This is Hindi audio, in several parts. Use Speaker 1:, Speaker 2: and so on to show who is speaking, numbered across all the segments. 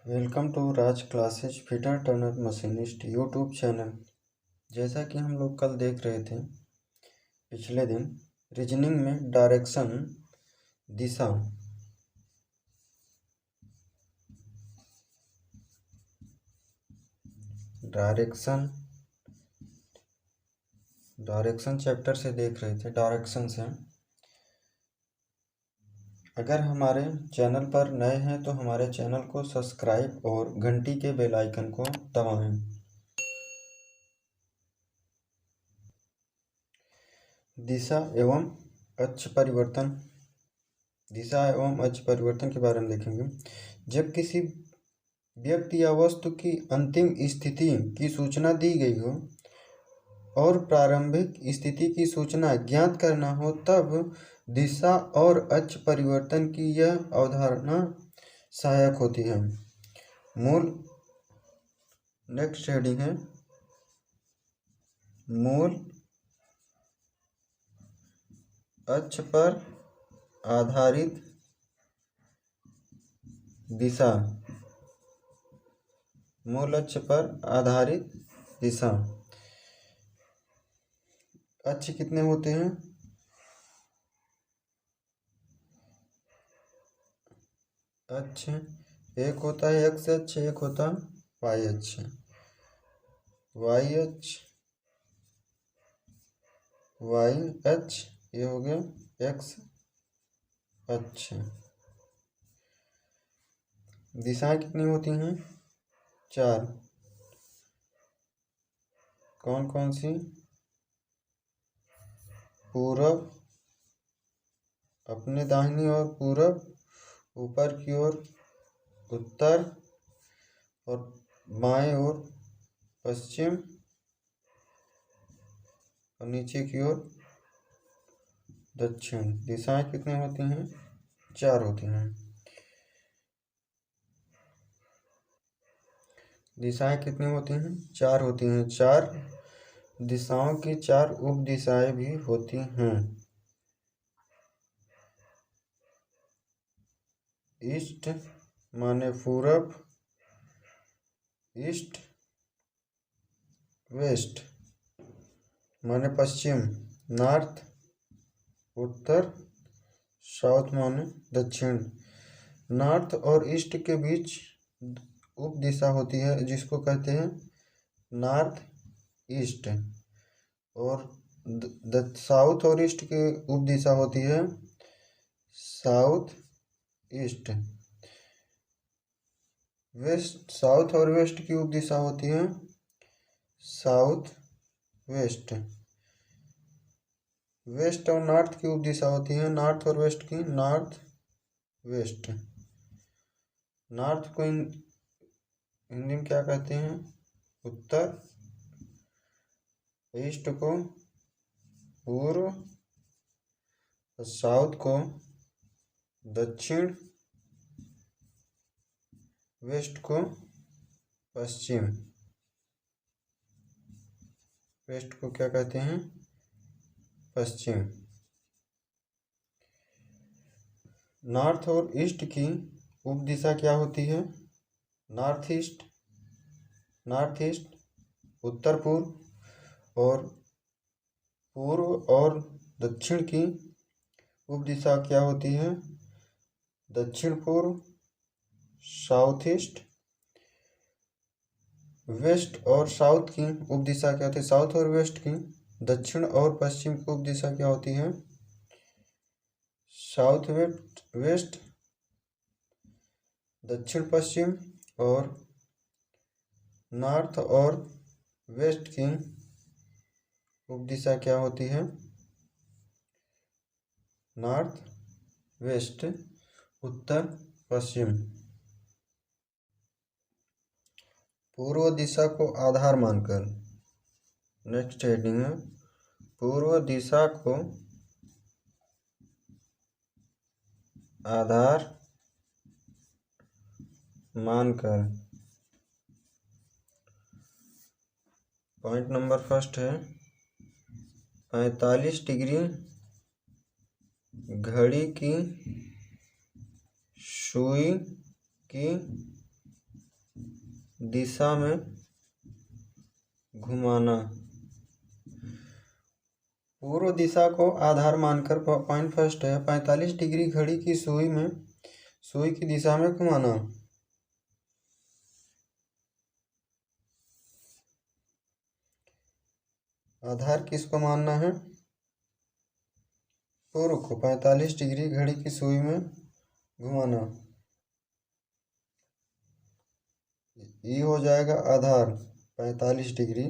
Speaker 1: Welcome to Raj classes fitter turner machinist YouTube channel. जैसा कि हम लोग कल देख रहे थे पिछले दिन रीजनिंग में डायरेक्शन दिशा डायरेक्शन चैप्टर से देख रहे थे डायरेक्शन से। अगर हमारे चैनल पर नए हैं तो हमारे चैनल को सब्सक्राइब और घंटी के बेल आइकन को दबाएं। दिशा एवं अक्ष परिवर्तन के बारे में देखेंगे। जब किसी व्यक्ति या वस्तु की अंतिम स्थिति की सूचना दी गई हो और प्रारंभिक स्थिति की सूचना ज्ञात करना हो तब दिशा और अक्ष परिवर्तन की यह अवधारणा सहायक होती है। नेक्स्ट हेडिंग है मूल अक्ष पर आधारित दिशा। मूल अक्ष पर आधारित दिशा। अक्ष कितने होते हैं? अक्ष एक होता है एक्स अक्ष, एक होता है वाई अक्ष। वाई अक्ष ये हो गया एक्स अक्ष। दिशाएं कितनी होती हैं? 4। कौन कौन सी? पूरब, अपने दाहिनी ओर पूरब, ऊपर की ओर उत्तर और बाएं ओर पश्चिम और नीचे की ओर दक्षिण। दिशाएं कितनी होती हैं? 4 होती हैं। दिशाएं कितनी होती हैं? 4 होती हैं। 4 दिशाओं की 4 उप दिशाएं भी होती हैं। ईस्ट माने पूरब, ईस्ट। वेस्ट माने पश्चिम, नॉर्थ। उत्तर, साउथ माने दक्षिण। नॉर्थ और ईस्ट के बीच उप दिशा होती है जिसको कहते हैं नॉर्थ ईस्ट। और साउथ और ईस्ट की उप दिशा होती है साउथ ईस्ट। वेस्ट, साउथ और वेस्ट की उप दिशा होती है साउथ वेस्ट। वेस्ट और नॉर्थ की उप दिशा होती है नॉर्थ और वेस्ट की नॉर्थ वेस्ट। नॉर्थ को हिंदी में क्या कहते हैं? उत्तर। ईस्ट को पूर्व और साउथ को दक्षिण, वेस्ट को पश्चिम। वेस्ट को क्या कहते हैं? पश्चिम। नॉर्थ और ईस्ट की उप दिशा क्या होती है? नॉर्थ ईस्ट उत्तर पूर्व, और पूर्व और दक्षिण की उप दिशा क्या होती है? दक्षिण पूर्व, साउथ ईस्ट। वेस्ट और साउथ की उप दिशा क्या होती है? साउथ और वेस्ट की। दक्षिण और पश्चिम की उप दिशा क्या होती है? साउथ वेस्ट, दक्षिण पश्चिम। और नॉर्थ और वेस्ट की उप दिशा क्या होती है? नॉर्थ वेस्ट, उत्तर पश्चिम। पूर्व दिशा को आधार मानकर। नेक्स्ट हेडिंग है पूर्व दिशा को आधार मानकर। पॉइंट नंबर फर्स्ट है 45 डिग्री घड़ी की सुई की दिशा में घुमाना। पूर्व दिशा को आधार मानकर पॉइंट फर्स्ट है 45 डिग्री घड़ी की सुई की दिशा में घुमाना। आधार किसको मानना है? पूर्व को 45 डिग्री घड़ी की सुई में घुमाना। ये हो जाएगा आधार 45 डिग्री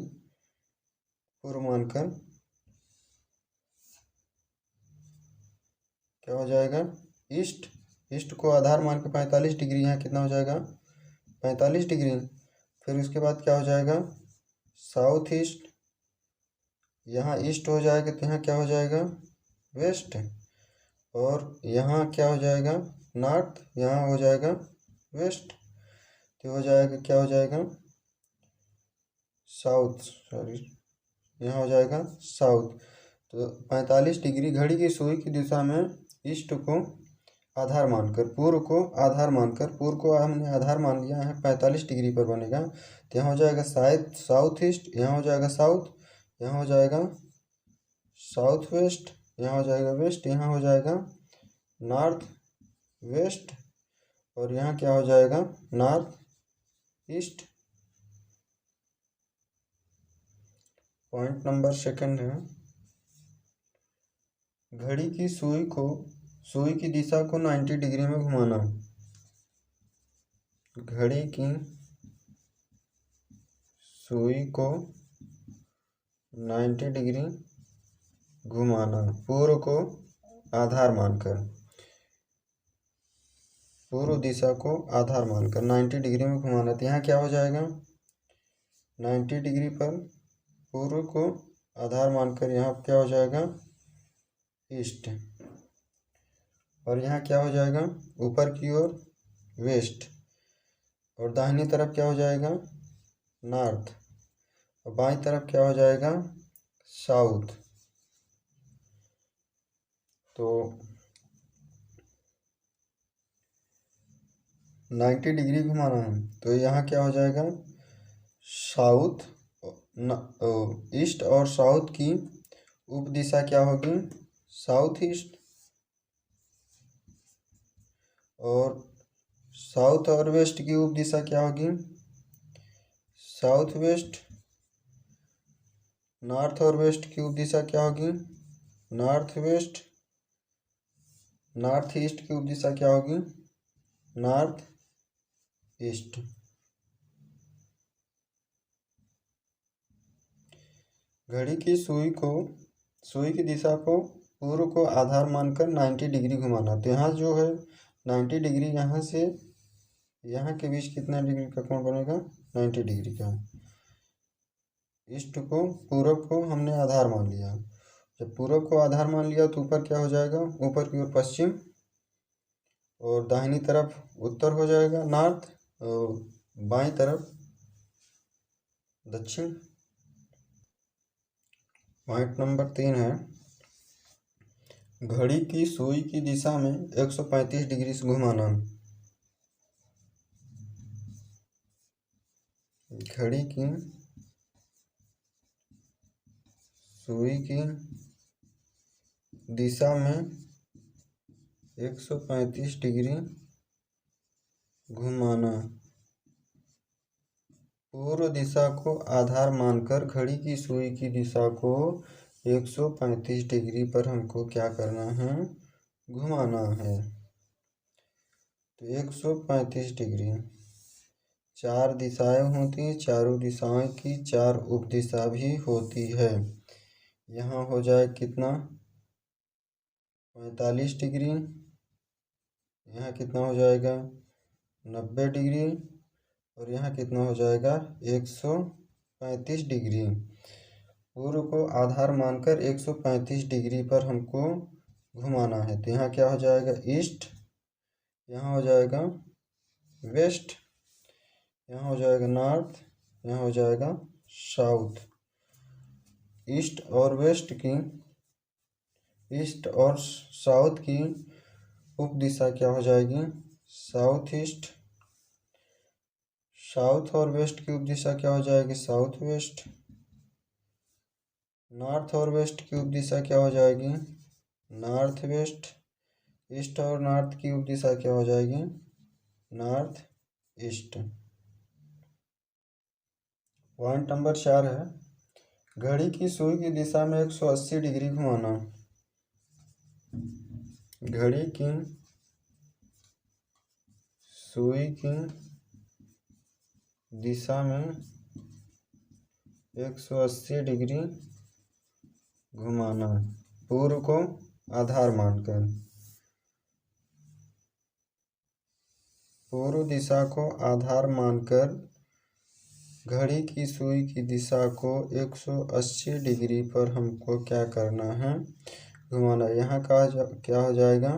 Speaker 1: पूर्व मानकर क्या हो जाएगा ईस्ट को आधार मान के 45 डिग्री, यहाँ कितना हो जाएगा 45 डिग्री। फिर उसके बाद क्या हो जाएगा साउथ ईस्ट, यहाँ ईस्ट हो जाएगा तो यहाँ क्या हो जाएगा वेस्ट, और यहाँ क्या हो जाएगा नॉर्थ, यहाँ हो जाएगा वेस्ट, तो हो जाएगा क्या हो जाएगा साउथ, सॉरी यहाँ हो जाएगा साउथ। तो 45 डिग्री घड़ी की सुई की दिशा में ईस्ट को आधार मानकर पूर्व को आधार मानकर, पूर्व को हमने आधार मान लिया है 45 डिग्री पर बनेगा, तो यहाँ हो जाएगा शायद साउथ ईस्ट, यहाँ हो जाएगा साउथ, यहाँ हो जाएगा साउथ वेस्ट, यहाँ हो जाएगा वेस्ट, यहाँ हो जाएगा नॉर्थ वेस्ट, और यहाँ क्या हो जाएगा north east. Point number second है घड़ी की सुई की दिशा को 90 डिग्री में घुमाना। घड़ी की सुई को 90 डिग्री घुमाना, पूर्व को आधार मानकर, पूर्व दिशा को आधार मानकर 90 डिग्री में घुमाना। तो यहाँ क्या हो जाएगा 90 डिग्री पर पूर्व को आधार मानकर यहाँ क्या हो जाएगा ईस्ट, और यहाँ क्या हो जाएगा ऊपर की ओर वेस्ट, और दाहिनी तरफ क्या हो जाएगा नॉर्थ, और बाईं तरफ क्या हो जाएगा साउथ। तो 90 डिग्री घुमाना है, तो यहाँ क्या हो जाएगा साउथ, ईस्ट और साउथ की उप दिशा क्या होगी साउथ ईस्ट, और साउथ और वेस्ट की उप दिशा क्या होगी साउथ वेस्ट, नॉर्थ और वेस्ट की उप दिशा क्या होगी नॉर्थ वेस्ट, नॉर्थ ईस्ट की उप दिशा क्या होगी नॉर्थ ईस्ट। घड़ी की सुई की दिशा को पूर्व को आधार मानकर 90 डिग्री घुमाना। तो यहाँ जो है 90 डिग्री, यहाँ से यहाँ के बीच कितना डिग्री का कोण बनेगा 90 डिग्री का। ईस्ट को पूर्व को हमने आधार मान लिया, जब पूर्व को आधार मान लिया तो ऊपर क्या हो जाएगा ऊपर की ओर पश्चिम, और दाहिनी तरफ उत्तर हो जाएगा नॉर्थ, और बाईं तरफ दक्षिण। पॉइंट नंबर 3 है घड़ी की सुई की दिशा में 135 डिग्री से घुमाना। घड़ी की सुई की दिशा में 135 डिग्री घुमाना। पूर्व दिशा को आधार मानकर घड़ी की सुई की दिशा को 135 डिग्री पर हमको क्या करना है घुमाना है। तो 135 डिग्री, 4 दिशाएं होती हैं, चारों दिशाओं की 4 उपदिशा भी होती है। यहाँ हो जाए कितना 45 डिग्री, यहाँ कितना हो जाएगा 90 डिग्री, और यहाँ कितना हो जाएगा 135 डिग्री। पूर्व को आधार मानकर 135 डिग्री पर हमको घुमाना है। तो यहाँ क्या हो जाएगा ईस्ट, यहाँ हो जाएगा वेस्ट, यहाँ हो जाएगा नॉर्थ, यहाँ हो जाएगा साउथ। ईस्ट और साउथ की उप दिशा क्या हो जाएगी साउथ ईस्ट, साउथ और वेस्ट की उप दिशा क्या हो जाएगी, साउथ वेस्ट। नॉर्थ और वेस्ट की उप दिशा क्या हो जाएगी, नॉर्थ वेस्ट। ईस्ट और नॉर्थ की उप दिशा क्या हो जाएगी, नॉर्थ ईस्ट। पॉइंट नंबर 4 है, घड़ी की सुई की दिशा में 180 डिग्री घुमाना। घड़ी की सुई की दिशा में 180 डिग्री घुमाना, पूर्व को आधार मानकर। पूर्व दिशा को आधार मानकर घड़ी की सुई की दिशा को 180 डिग्री पर हमको क्या करना है, घुमाना। यहाँ क्या हो जाएगा,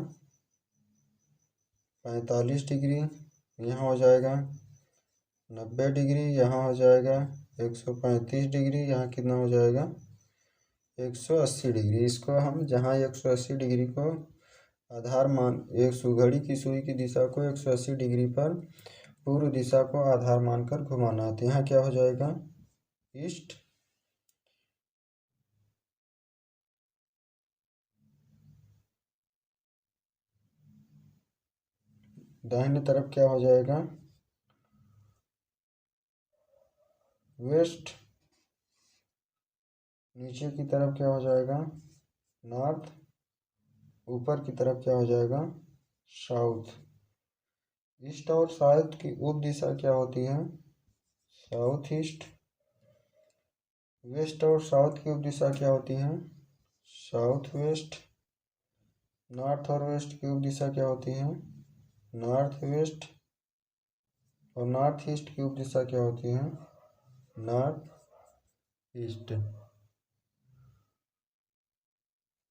Speaker 1: 45 डिग्री, यहाँ हो जाएगा 90 डिग्री, यहाँ हो जाएगा 135 डिग्री, यहाँ कितना हो जाएगा 180 डिग्री। इसको हम जहाँ 180 डिग्री को आधार मान, एक घड़ी की सुई की दिशा को 180 डिग्री पर पूर्व दिशा को आधार मानकर घुमाना है, तो यहाँ क्या हो जाएगा, ईस्ट। दाहिने तरफ क्या हो जाएगा, वेस्ट। नीचे की तरफ क्या हो जाएगा, नॉर्थ। ऊपर की तरफ क्या हो जाएगा, साउथ। ईस्ट और साउथ की उप दिशा क्या होती है, साउथ ईस्ट। वेस्ट और साउथ की उप दिशा क्या होती है, साउथ वेस्ट। नॉर्थ और वेस्ट की उप दिशा क्या होती है, नॉर्थ वेस्ट। और नॉर्थ ईस्ट की उप दिशा क्या होती है, नॉर्थ ईस्ट।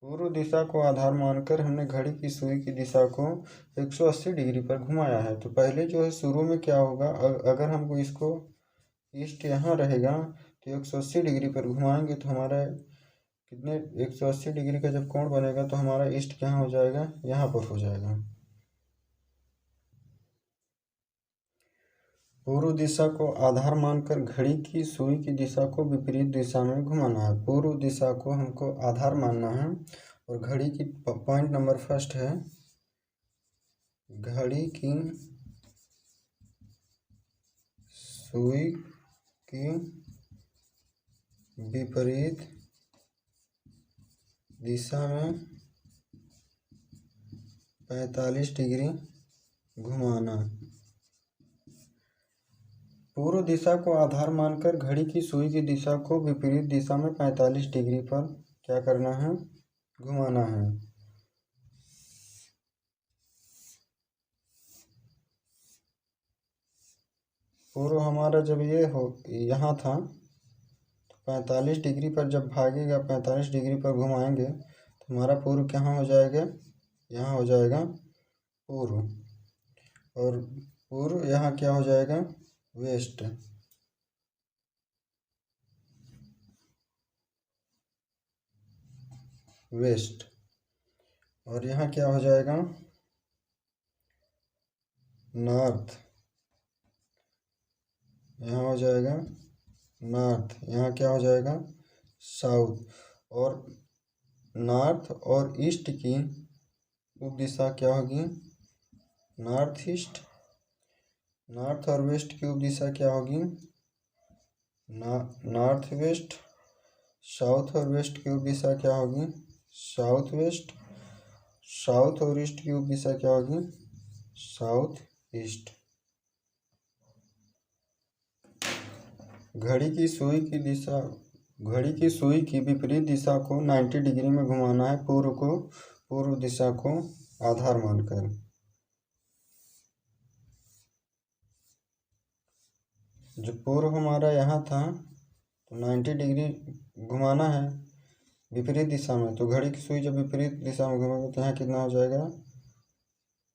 Speaker 1: पूर्व दिशा को आधार मानकर हमने घड़ी की सुई की दिशा को 180 डिग्री पर घुमाया है। तो पहले जो है शुरू में क्या होगा, अगर हमको इसको ईस्ट यहाँ रहेगा तो 180 डिग्री पर घुमाएंगे तो हमारा कितने 180 डिग्री का जब कोण बनेगा तो हमारा ईस्ट क्या हो जाएगा, यहाँ पर हो जाएगा। पूर्व दिशा को आधार मानकर घड़ी की सुई की दिशा को विपरीत दिशा में घुमाना है। पूर्व दिशा को हमको आधार मानना है। और घड़ी की पॉइंट नंबर फर्स्ट है, घड़ी की सुई की विपरीत दिशा में 45 डिग्री घुमाना। पूर्व दिशा को आधार मानकर घड़ी की सुई की दिशा को विपरीत दिशा में 45 डिग्री पर क्या करना है, घुमाना है। पूर्व हमारा जब ये हो यहाँ था तो 45 डिग्री पर जब भागेगा, 45 डिग्री पर घुमाएंगे तो हमारा पूर्व कहाँ हो जाएगा, यहाँ हो जाएगा पूर्व। और पूर्व यहाँ क्या हो जाएगा, वेस्ट। वेस्ट। और यहाँ क्या हो जाएगा, नॉर्थ। यहाँ हो जाएगा नॉर्थ, यहाँ क्या हो जाएगा, साउथ। और नॉर्थ और ईस्ट की उप दिशा क्या होगी, नॉर्थ ईस्ट। नॉर्थ और वेस्ट की उप दिशा क्या होगी, नॉर्थ वेस्ट। साउथ और वेस्ट की उप दिशा क्या होगी, साउथ वेस्ट। साउथ और ईस्ट की उप दिशा क्या होगी, साउथ ईस्ट। घड़ी की सुई की दिशा, घड़ी की सुई की विपरीत दिशा को 90 डिग्री में घुमाना है, पूर्व को, पूर्व दिशा को आधार मानकर। जो पूर्व हमारा यहाँ था तो 90 डिग्री घुमाना है विपरीत दिशा में। तो घड़ी की सुई जब विपरीत दिशा में घुमाएंगे तो यहाँ कितना हो जाएगा,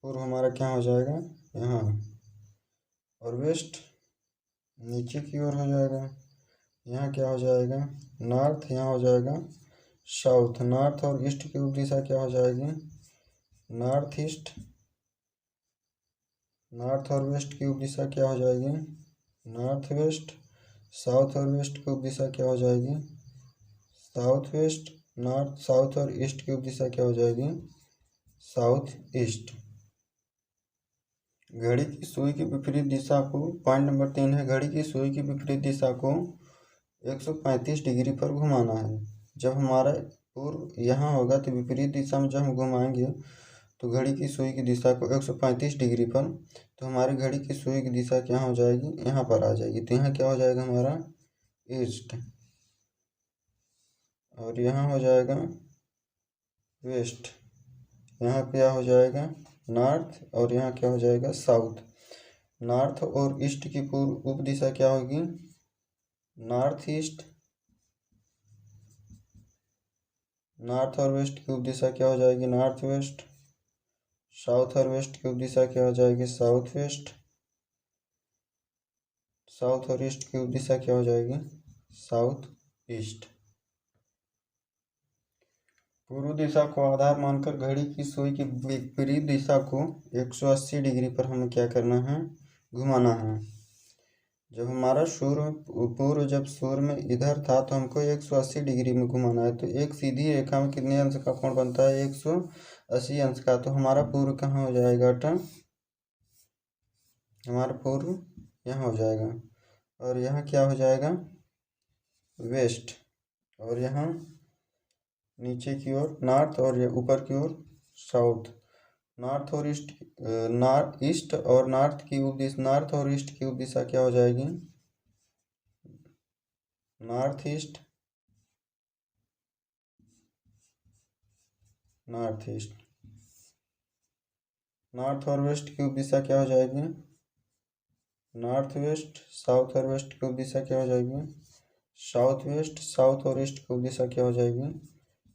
Speaker 1: पूर्व हमारा क्या हो जाएगा, यहाँ। और वेस्ट नीचे की ओर हो जाएगा, यहाँ क्या हो जाएगा, नॉर्थ। यहाँ हो जाएगा साउथ। नॉर्थ और ईस्ट की उप दिशा क्या हो जाएगी, नॉर्थ ईस्ट। नॉर्थ और वेस्ट की उप दिशा क्या हो जाएगी, नॉर्थ वेस्ट। साउथ और वेस्ट की उपदिशा क्या हो जाएगी? South west. नॉर्थ साउथ और ईस्ट की उपदिशा क्या हो जाएगी? South east. घड़ी की सुई की विपरीत दिशा को, पॉइंट नंबर 3 है, घड़ी की सुई की विपरीत दिशा को 135 डिग्री पर घुमाना है। जब हमारा पूर्व यहाँ होगा तो विपरीत दिशा में जब हम घुमाएंगे तो घड़ी की सुई की दिशा को 135 डिग्री पर, तो हमारी घड़ी की सुई की दिशा क्या हो जाएगी? यहाँ पर आ जाएगी। तो यहाँ क्या हो जाएगा हमारा? ईस्ट। और यहाँ हो जाएगा वेस्ट। यहाँ क्या हो जाएगा? नॉर्थ। और यहाँ क्या हो जाएगा? साउथ। नॉर्थ और ईस्ट की पूर्व उप दिशा क्या होगी? North east. नॉर्थ और वेस्ट की उप दिशा क्या हो जाएगी? North west. साउथ और वेस्ट की उप दिशा क्या हो जाएगी? South west. साउथ और ईस्ट की उप दिशा क्या हो जाएगी? South east. पूर्व दिशा को आधार मानकर घड़ी की सुई की विपरीत दिशा को 180 डिग्री पर हमें क्या करना है? घुमाना है। जब हमारा सूर्य पूर्व जब सूर्य में इधर था तो हमको 180 डिग्री में घुमाना है। तो एक सीधी रेखा में कितने अंश का कोण बनता है? 180 अंश का। तो हमारा पूर्व कहाँ हो जाएगा? हमारा पूर्व यहाँ हो जाएगा। और यहाँ क्या हो जाएगा? वेस्ट। और यहाँ नीचे की ओर नॉर्थ और ऊपर की ओर साउथ। नॉर्थ और ईस्ट, ईस्ट और नॉर्थ की उपदिशा, नॉर्थ और ईस्ट की उपदिशा क्या हो जाएगी? North east. North east. North और वेस्ट की उपदिशा क्या हो जाएगी? North west. साउथ और वेस्ट की उपदिशा क्या हो जाएगी? South west. साउथ और ईस्ट की उपदिशा क्या हो जाएगी?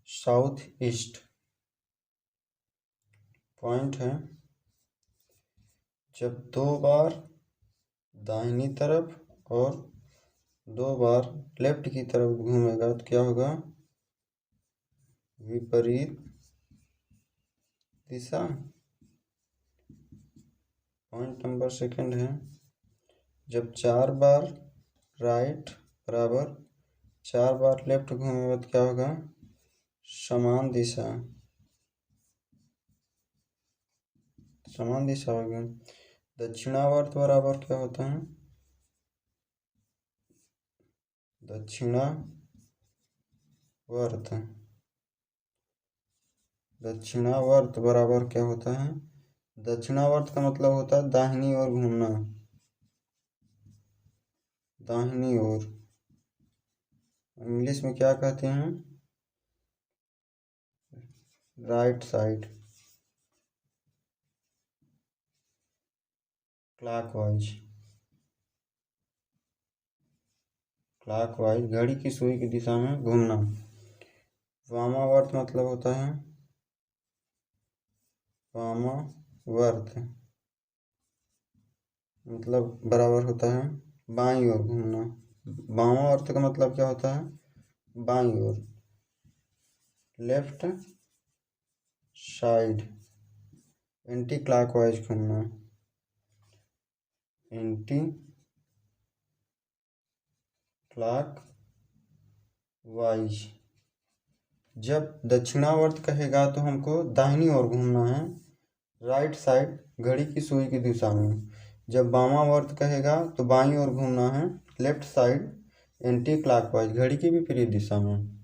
Speaker 1: South east. पॉइंट है, जब 2 बार दाहिनी तरफ और 2 बार लेफ्ट की तरफ घूमेगा तो क्या होगा? विपरीत दिशा। पॉइंट नंबर 2 है, जब 4 बार राइट बराबर 4 बार लेफ्ट घूमेगा तो क्या होगा? समान दिशा। समान दिशा होगी। दक्षिणावर्त बराबर क्या होता है? दक्षिणावर्त। दक्षिणावर्त बराबर क्या होता है? दक्षिणावर्त का मतलब होता है दाहिनी ओर घूमना। दाहिनी ओर इंग्लिश में क्या कहते हैं? Right side. क्लॉकवाइज। क्लॉकवाइज घड़ी की सुई की दिशा में घूमना। वामावर्त मतलब होता है, वामावर्त मतलब बराबर होता है बाईं ओर घूमना। वामावर्त का मतलब क्या होता है? बाईं ओर। लेफ्ट साइड एंटी क्लॉकवाइज घूमना। Anti clockwise. जब दक्षिणावर्त कहेगा तो हमको दाहिनी ओर घूमना है, राइट साइड घड़ी की सुई की दिशा में। जब वामावर्त कहेगा तो बाईं ओर घूमना है, लेफ्ट साइड एंटी क्लॉकवाइज घड़ी की विपरीत दिशा में।